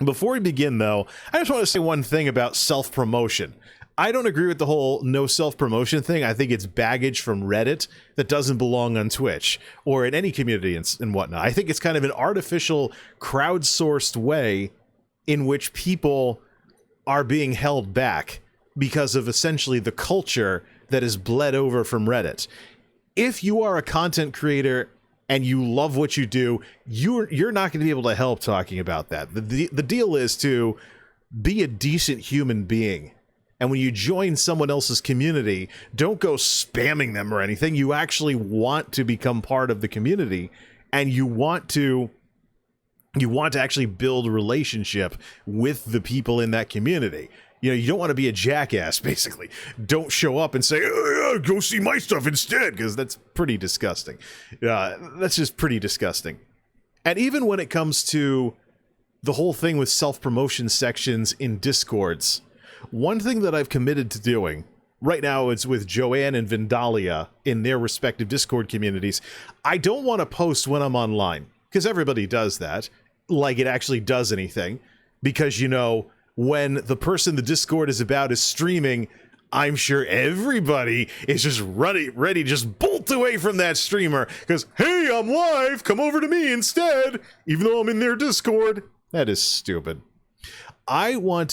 Before we begin, though, I just want to say one thing about self-promotion. I don't agree with the whole no self-promotion thing. I think it's baggage from Reddit that doesn't belong on Twitch or in any community and whatnot. I think it's kind of an artificial, crowdsourced way in which people are being held back because of essentially the culture that is bled over from Reddit. If you are a content creator and you love what you do, you're not going to be able to help talking about that. The deal is to be a decent human being. And when you join someone else's community, don't go spamming them or anything. You actually want to become part of the community, and you want to actually build a relationship with the people in that community. You know, you don't want to be a jackass, basically. Don't show up and say, oh, yeah, go see my stuff instead, because that's pretty disgusting. That's just pretty disgusting. And even when it comes to the whole thing with self-promotion sections in Discords, one thing that I've committed to doing, right now it's with Joanne and Vindalia in their respective Discord communities, I don't want to post when I'm online, because everybody does that, like it actually does anything, because, you know, when the person the Discord is about is streaming, I'm sure everybody is just ready to just bolt away from that streamer because, hey, I'm live, come over to me instead, even though I'm in their Discord. That is stupid. If I want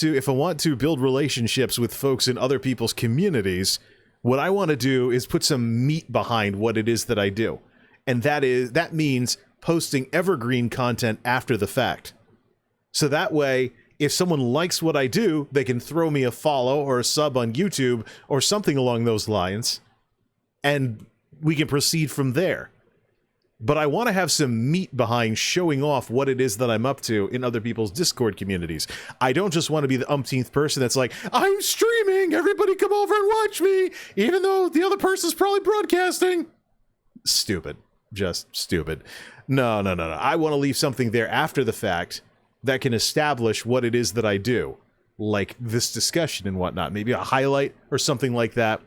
to build relationships with folks in other people's communities, what I want to do is put some meat behind what it is that I do. And that means posting evergreen content after the fact. So that way, if someone likes what I do, they can throw me a follow or a sub on YouTube or something along those lines, and we can proceed from there. But I want to have some meat behind showing off what it is that I'm up to in other people's Discord communities. I don't just want to be the umpteenth person that's like, I'm streaming, everybody come over and watch me, even though the other person's probably broadcasting. Stupid. Just stupid. No. I want to leave something there after the fact that can establish what it is that I do, like this discussion and whatnot, maybe a highlight or something like that,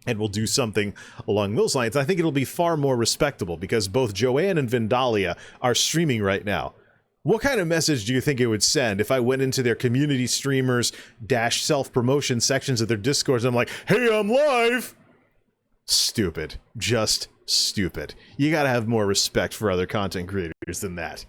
and we'll do something along those lines. I think it'll be far more respectable because both Joanne and Vindalia are streaming right now. What kind of message do you think it would send if I went into their community streamers - self-promotion sections of their Discords and I'm like, hey, I'm live? Stupid. Just stupid. You gotta have more respect for other content creators than that.